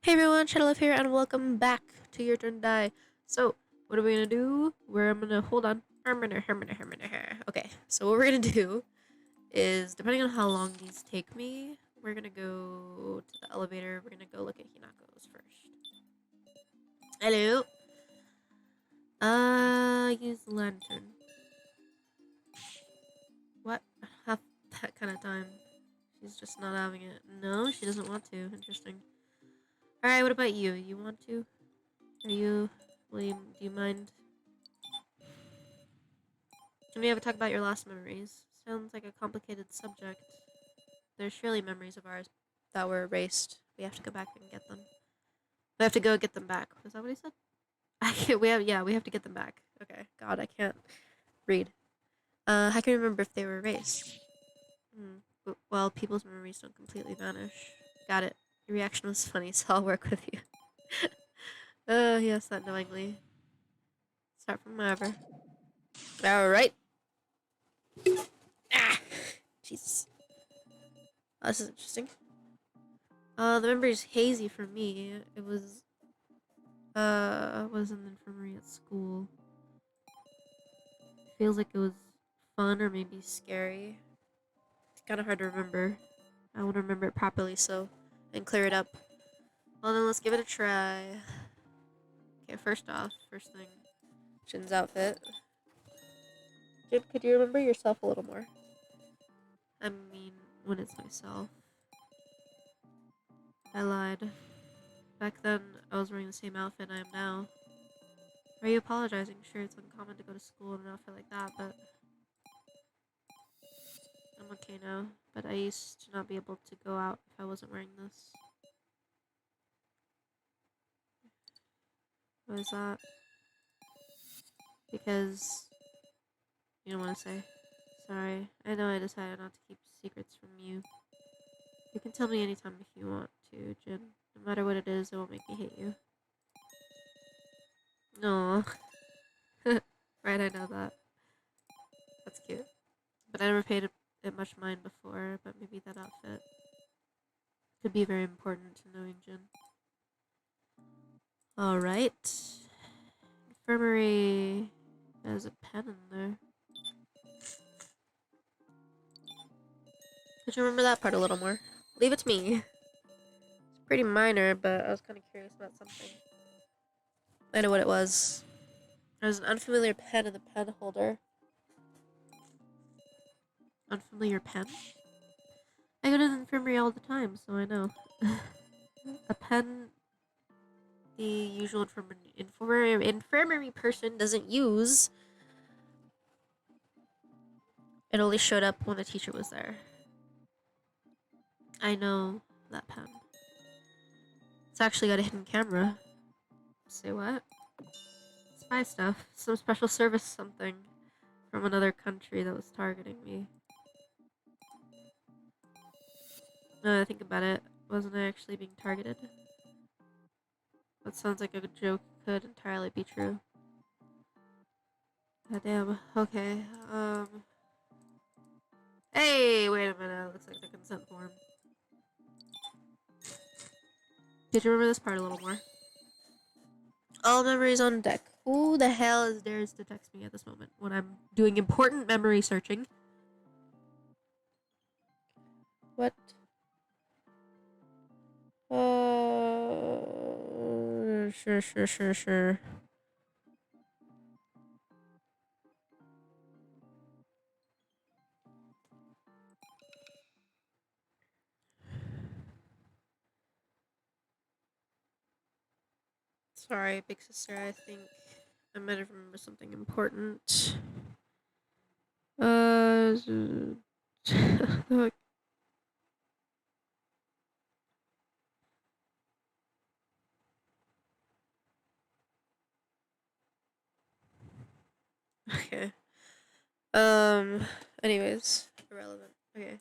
Hey everyone, Shadowlift here, and welcome back to Your Turn to Die. So, what are we gonna do? I'm gonna hold on. Okay, so what we're gonna do is, depending on how long these take me, we're gonna go to the elevator. We're gonna go look at Hinako's first. Hello. Use the lantern. What? Have that kind of time. She's just not having it. No, she doesn't want to. Interesting. All right, what about you? You want to? Are you? Do you mind? Can we ever talk about your lost memories? Sounds like a complicated subject. There's surely memories of ours that were erased. We have to go back and get them. We have to go get them back. Was that what he said? I can't. We have to get them back. Okay. God, I can't read. I can remember if they were erased. Well, people's memories don't completely vanish. Got it. Your reaction was funny, so I'll work with you. Yes, that knowingly. Start from wherever. Alright. Ah! Jesus. Oh, this is interesting. The memory's hazy for me. It was, I was in the infirmary at school. Feels like it was fun or maybe scary. It's kind of hard to remember. I want to remember it properly so and clear it up. Well, then let's give it a try. Okay, first off, first thing, Jin's outfit. Jin, could you remember yourself a little more? I mean, when it's myself. I lied. Back then, I was wearing the same outfit I am now. Are you apologizing? Sure, it's uncommon to go to school in an outfit like that, but I'm okay now. But I used to not be able to go out if I wasn't wearing this. What is that? Because you don't want to say. Sorry. I know I decided not to keep secrets from you. You can tell me anytime if you want to, Jin. No matter what it is, it won't make me hate you. No. Right, I know that. That's cute. But I never paid it much mind before, but maybe that outfit could be very important to knowing Jin. Alright. Infirmary. There's a pen in there. Could you remember that part a little more? Leave it to me. It's pretty minor, but I was kind of curious about something. I know what it was. There's an unfamiliar pen in the pen holder. Unfamiliar pen? I go to the infirmary all the time, so I know. A pen the usual infirmary person doesn't use. It only showed up when the teacher was there. I know that pen. It's actually got a hidden camera. Say what? Spy stuff. Some special service something from another country that was targeting me. No, I think about it. Wasn't I actually being targeted? That sounds like a joke could entirely be true. God damn. Okay. Hey, wait a minute. Looks like the consent form. Did you remember this part a little more? All memories on deck. Who the hell is dares to text me at this moment when I'm doing important memory searching? What? Sure. Sorry, big sister. I think I might have remembered something important. Okay. Anyways, irrelevant. Okay.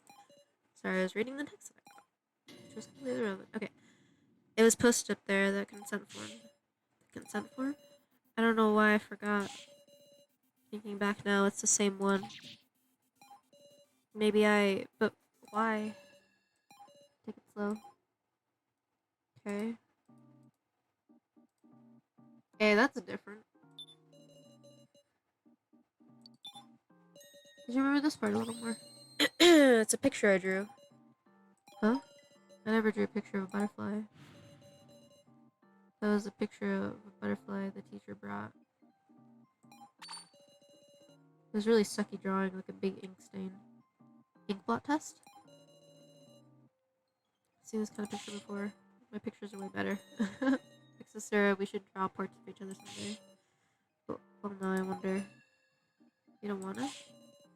Sorry, I was reading the text that I got. Which was completely irrelevant. Okay. It was posted up there, the consent form. The consent form? I don't know why I forgot. Thinking back now, it's the same one. But why? Take it slow. Okay. Okay, that's different. Did you remember this part a little more? It's a picture I drew. Huh? I never drew a picture of a butterfly. That was a picture of a butterfly the teacher brought. It was really sucky drawing, like a big ink stain. Ink blot test? Seen this kind of picture before. My pictures are way better. Like Sarah, we should draw portraits of each other someday. Oh no, I wonder. You don't wanna?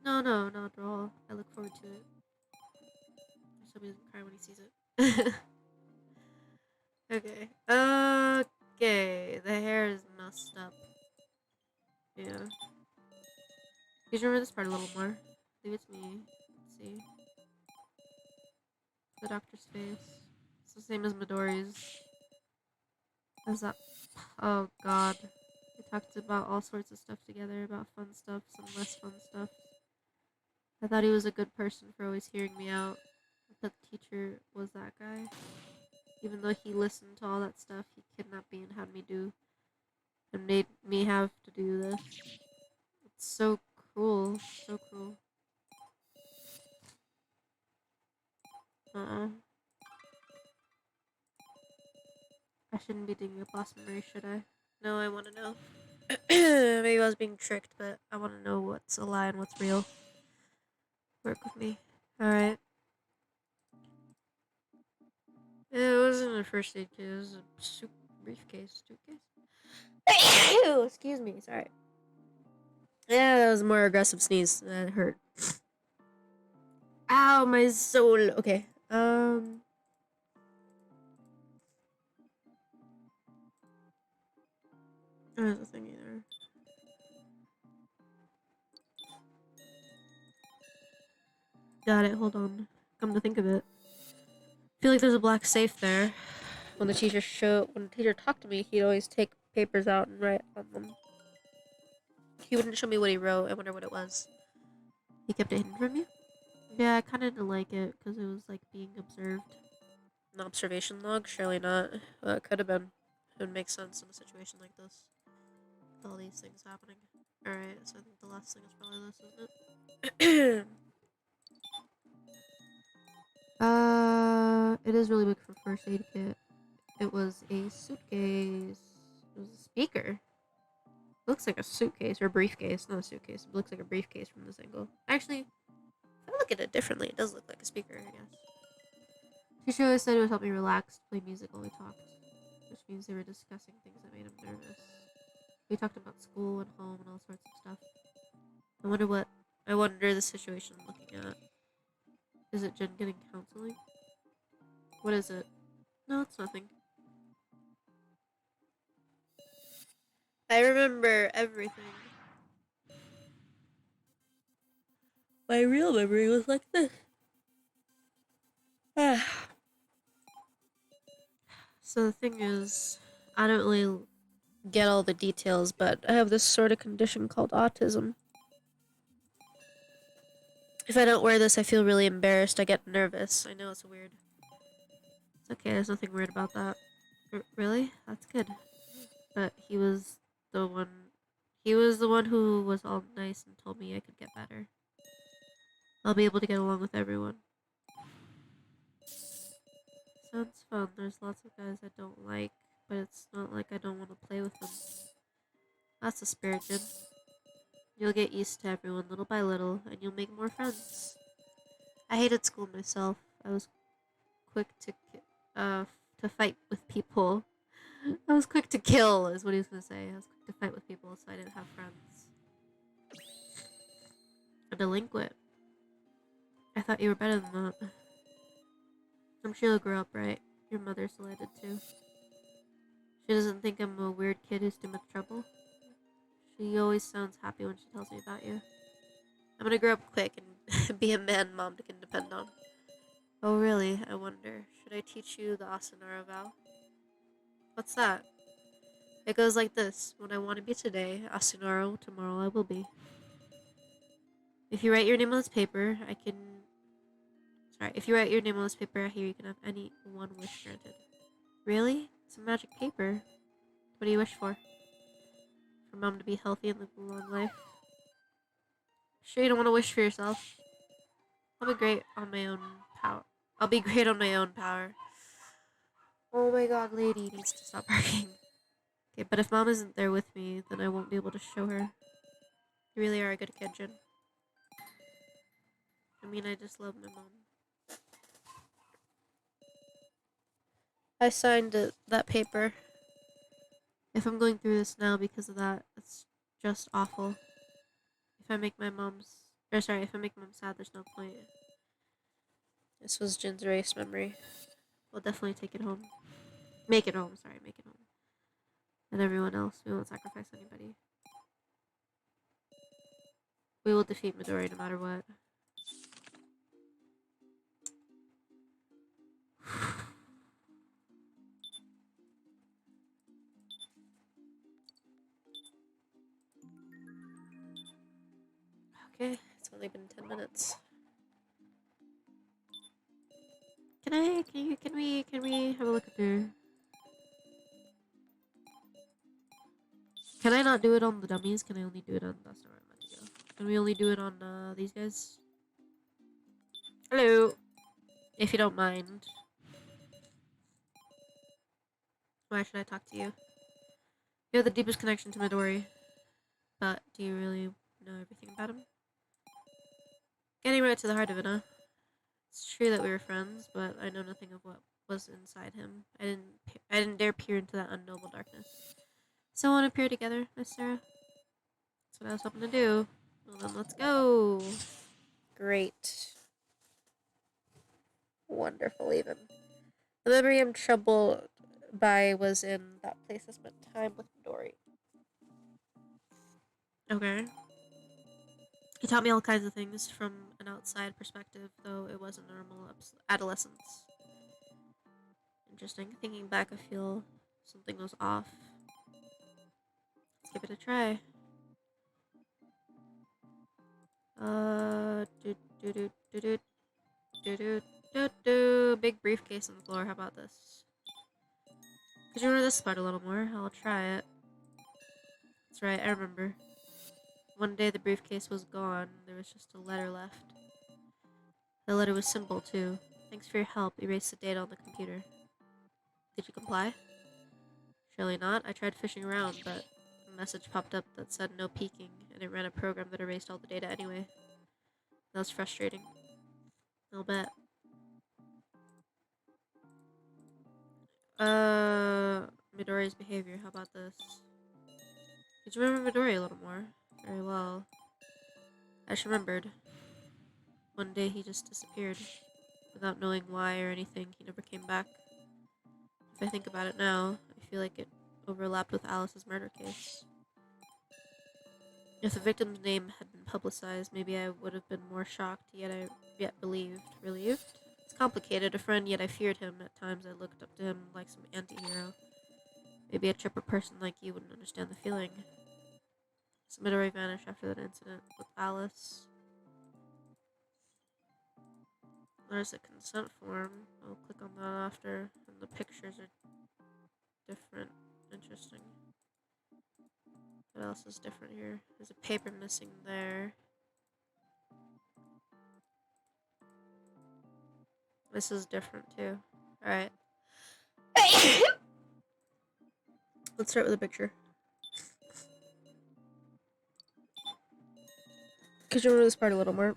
No, no, not at all. I look forward to it. Somebody doesn't cry when he sees it. Okay. Okay. The hair is messed up. Yeah. Please remember this part a little more. Leave it to me. Let's see. The doctor's face. It's the same as Midori's. Is that? Oh God. We talked about all sorts of stuff together, about fun stuff, some less fun stuff. I thought he was a good person for always hearing me out. But the teacher was that guy. Even though he listened to all that stuff, he kidnapped me and had me do, and made me have to do this. It's so cruel. So cruel. Uh-uh. I shouldn't be digging up lost memories, should I? No, I want to know. Maybe I was being tricked, but I want to know what's a lie and what's real. Work with me. Alright. It wasn't a first aid kit, it was a briefcase. Suitcase? Excuse me, sorry. Yeah, that was a more aggressive sneeze. That hurt. Ow, my soul. Okay. There's a thing either. Got it, hold on. Come to think of it. I feel like there's a black safe there. When the teacher talked to me, he'd always take papers out and write on them. He wouldn't show me what he wrote. I wonder what it was. He kept it hidden from you? Yeah, I kind of didn't like it because it was like being observed. An observation log? Surely not. Well, it could have been. It would make sense in a situation like this. With all these things happening. Alright, so I think the last thing is probably this, isn't it? It is really big for first aid kit. It was a suitcase. It was a speaker. It looks like a suitcase or a briefcase, not a suitcase. It looks like a briefcase from this angle. Actually, if I look at it differently, it does look like a speaker, I guess. Teacher always said it would help me relax, play music while we talked. Which means they were discussing things that made him nervous. We talked about school and home and all sorts of stuff. I wonder the situation I'm looking at. Is it Jen getting counseling? What is it? No, it's nothing. I remember everything. My real memory was like this. So the thing is, I don't really get all the details, but I have this sort of condition called autism. If I don't wear this, I feel really embarrassed. I get nervous. I know it's weird. It's okay, there's nothing weird about that. Really? That's good. But he was the one. He was the one who was all nice and told me I could get better. I'll be able to get along with everyone. Sounds fun. There's lots of guys I don't like, but it's not like I don't want to play with them. That's the spirit, Jin. You'll get used to everyone little by little, and you'll make more friends. I hated school myself. I was quick to fight with people. I was quick to kill, is what he was gonna say. I was quick to fight with people, so I didn't have friends. A delinquent. I thought you were better than that. I'm sure you'll grow up right. Your mother's delighted too. She doesn't think I'm a weird kid who's too much trouble. She always sounds happy when she tells me about you. I'm gonna grow up quick and be a man mom can depend on. Oh really? I wonder. Should I teach you the Asanara vow? What's that? It goes like this. When I want to be today, Asunaro, tomorrow I will be. If you write your name on this paper, I can... Sorry, if you write your name on this paper, I hear you can have any one wish granted. Really? It's a magic paper. What do you wish for? For mom to be healthy and live a long life. Sure you don't want to wish for yourself? I'll be great on my own power. I'll be great on my own power. Oh my god, lady needs to stop barking. Okay, but if mom isn't there with me, then I won't be able to show her. You really are a good kid, Jin. I mean, I just love my mom. I signed that paper. If I'm going through this now because of that, it's just awful. If I make my mom's... Or sorry, if I make mom sad, there's no point. This was Jin's race memory. We'll definitely take it home. Make it home, sorry, make it home. And everyone else, we won't sacrifice anybody. We will defeat Midori no matter what. Okay, it's only been 10 minutes. Can we have a look at there? Can I not do it on the dummies? Can I only do it on, that's not where I meant to go. Can we only do it on, these guys? Hello! If you don't mind. Why should I talk to you? You have the deepest connection to Midori. But do you really know everything about him? Getting right to the heart of it, huh? It's true that we were friends, but I know nothing of what was inside him. I didn't dare peer into that unknowable darkness. So I want to peer together, Miss Sarah. That's what I was hoping to do. Well then, let's go. Great. Wonderful, even. The memory I'm troubled by was in that place I spent time with Midori. Okay. He taught me all kinds of things from an outside perspective, though it wasn't normal adolescence. Interesting. Thinking back, I feel something was off. Let's give it a try. Do do do do do do do do do. Big briefcase on the floor. How about this? Could you remember this part a little more? I'll try it. That's right. I remember. One day the briefcase was gone. There was just a letter left. The letter was simple too. Thanks for your help. Erase the data on the computer. Did you comply? Surely not. I tried fishing around, but a message popped up that said no peeking, and it ran a program that erased all the data anyway. That was frustrating. I'll bet. Midori's behavior. How about this? Did you remember Midori a little more? Very well. I just remembered. One day he just disappeared. Without knowing why or anything, he never came back. If I think about it now, I feel like it overlapped with Alice's murder case. If the victim's name had been publicized, maybe I would have been more shocked, yet believed. Relieved? It's complicated. A friend, yet I feared him. At times I looked up to him like some anti-hero. Maybe a chipper person like you wouldn't understand the feeling. So Midori vanished after that incident with Alice. There's a consent form. I'll click on that after. And the pictures are different. Interesting. What else is different here? There's a paper missing there. This is different too. Alright. Let's start with a picture. Could you remember this part a little more?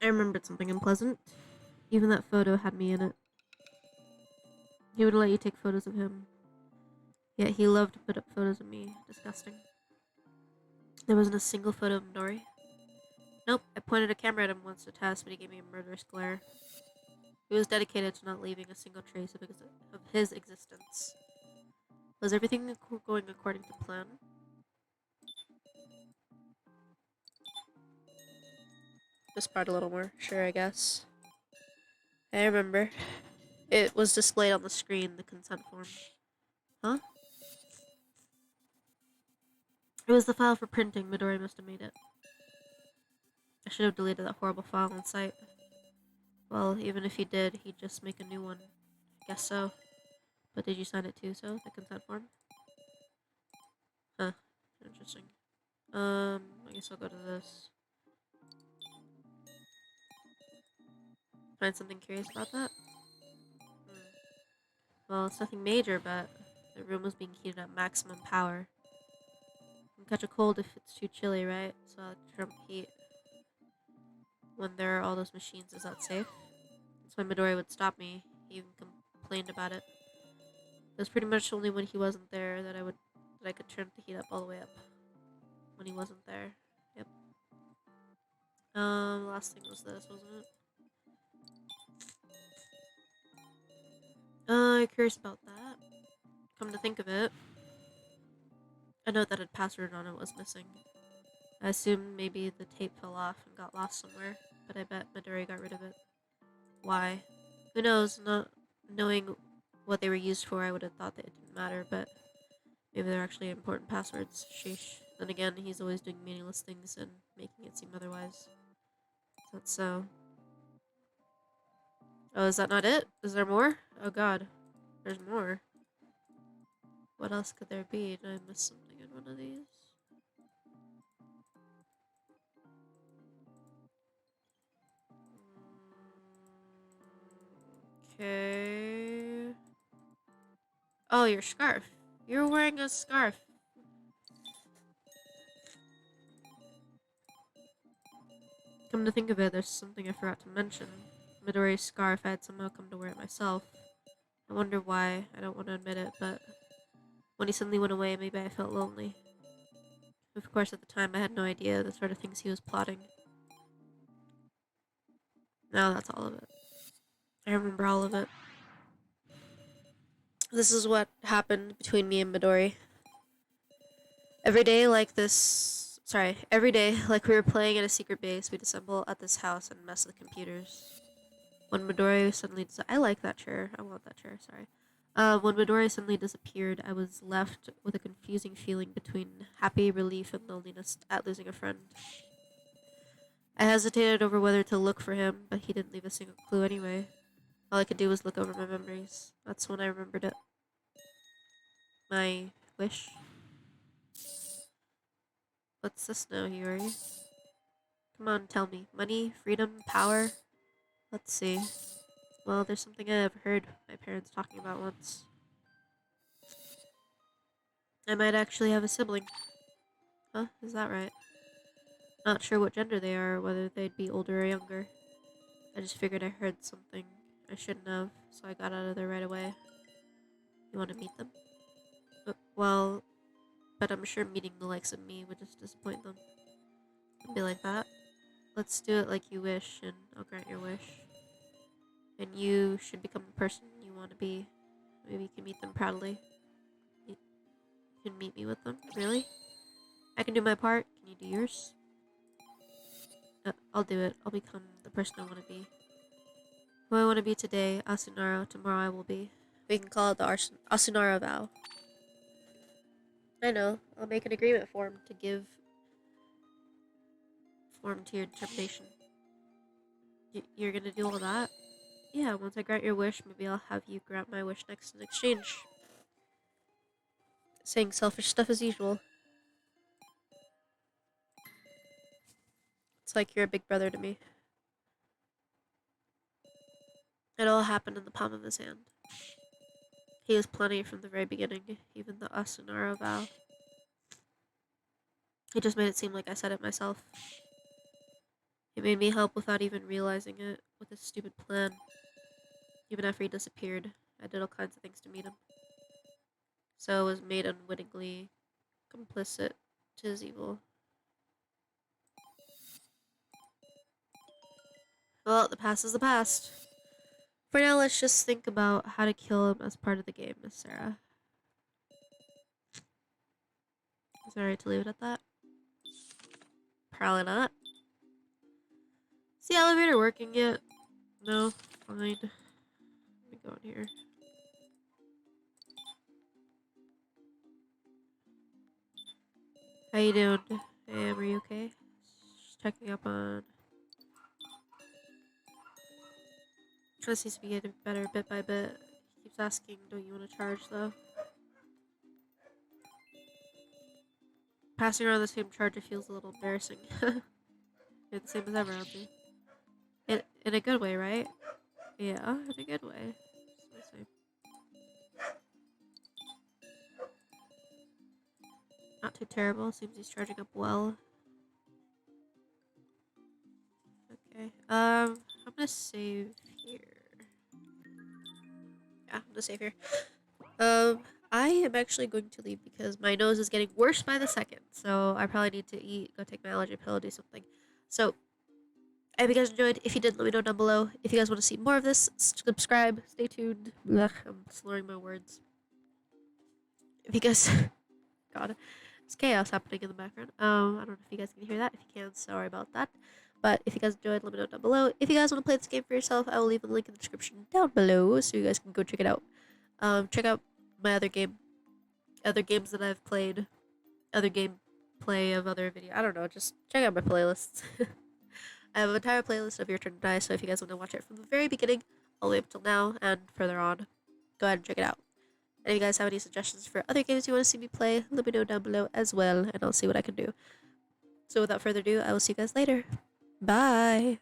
I remembered something unpleasant. Even that photo had me in it. He would let you take photos of him. Yet he loved to put up photos of me. Disgusting. There wasn't a single photo of Midori. Nope, I pointed a camera at him once to test, but he gave me a murderous glare. He was dedicated to not leaving a single trace of his existence. Was everything going according to plan? This part a little more. Sure, I guess. I remember. It was displayed on the screen, the consent form. Huh? It was the file for printing. Midori must have made it. I should have deleted that horrible file on site. Well, even if he did, he'd just make a new one. Guess so. But did you sign it too, so? The consent form? Huh. Interesting. I guess I'll go to this. Find something curious about that? Hmm. Well, it's nothing major, but the room was being heated at maximum power. You can catch a cold if it's too chilly, right? So I'll turn up heat when there are all those machines. Is that safe? That's why Midori would stop me. He even complained about it. It was pretty much only when he wasn't there that I could turn the heat up all the way up. When he wasn't there. Yep. Last thing was this, wasn't it? Curious about that. Come to think of it, a note that had password on it was missing. I assumed maybe the tape fell off and got lost somewhere, but I bet Midori got rid of it. Why? Who knows? Not knowing what they were used for, I would have thought that it didn't matter, but maybe they're actually important passwords. Sheesh. Then again, he's always doing meaningless things and making it seem otherwise. Is that so? Oh, is that not it? Is there more? Oh god. There's more. What else could there be? Did I miss something in one of these? Okay. Oh, your scarf. You're wearing a scarf. Come to think of it, there's something I forgot to mention. Midori's scarf, I had somehow come to wear it myself. I wonder why. I don't want to admit it, but when he suddenly went away, maybe I felt lonely. Of course, at the time, I had no idea the sort of things he was plotting. Now that's all of it. I remember all of it. This is what happened between me and Midori. Every day, every day, like we were playing at a secret base, we'd assemble at this house and mess with computers. When Midori suddenly I like that chair. I want that chair, sorry. When Midori suddenly disappeared, I was left with a confusing feeling between happy relief and loneliness at losing a friend. I hesitated over whether to look for him, but he didn't leave a single clue anyway. All I could do was look over my memories. That's when I remembered it. My wish. What's this now, Yuri? Come on, tell me. Money, freedom, power? Let's see. Well, there's something I've heard my parents talking about once. I might actually have a sibling. Huh? Is that right? Not sure what gender they are, or whether they'd be older or younger. I just figured I heard something I shouldn't have, so I got out of there right away. You want to meet them? Well, but I'm sure meeting the likes of me would just disappoint them. I'd be like that. Let's do it like you wish, and I'll grant your wish. And you should become the person you want to be. Maybe you can meet them proudly. You can meet me with them? Really? I can do my part. Can you do yours? I'll do it. I'll become the person I want to be. Who I want to be today, Asunaro. Tomorrow I will be. We can call it the Asunaro vow. I know. I'll make an agreement form to give form to your determination. You're gonna do all that? Yeah, once I grant your wish, maybe I'll have you grant my wish next in exchange. Saying selfish stuff as usual. It's like you're a big brother to me. It all happened in the palm of his hand. He was planning it from the very beginning, even the Asunaro vow. He just made it seem like I said it myself. He made me help without even realizing it, with his stupid plan. Even after he disappeared, I did all kinds of things to meet him. So I was made unwittingly complicit to his evil. Well, the past is the past. For now, let's just think about how to kill him as part of the game, Miss Sarah. Is it alright to leave it at that? Probably not. Is the elevator working yet? No? Fine. Let me go in here. How you doing? Hey, are you okay? Just checking up on... This seems to be getting better bit by bit. He keeps asking, don't you want to charge though? passing around the same charger feels a little embarrassing. You're the same as ever, aren't you? In a good way, right? Yeah, in a good way. Not too terrible. Seems he's charging up well. Okay. I'm gonna save here. Yeah, I'm gonna save here. I am actually going to leave because my nose is getting worse by the second. So I probably need to eat, go take my allergy pill, do something. So I hope you guys enjoyed. If you did, let me know down below. If you guys want to see more of this, subscribe. Stay tuned. Ugh, I'm slurring my words. If you guys, God, there's chaos happening in the background. I don't know if you guys can hear that. If you can, sorry about that. But if you guys enjoyed, let me know down below. If you guys want to play this game for yourself, I will leave a link in the description down below so you guys can go check it out. Check out my other games that I've played, other gameplay of other video. I don't know, just check out my playlists. I have an entire playlist of Your Turn to Die, so if you guys want to watch it from the very beginning all the way up till now and further on, go ahead and check it out. And if you guys have any suggestions for other games you want to see me play, let me know down below as well, and I'll see what I can do. So without further ado, I will see you guys later. Bye!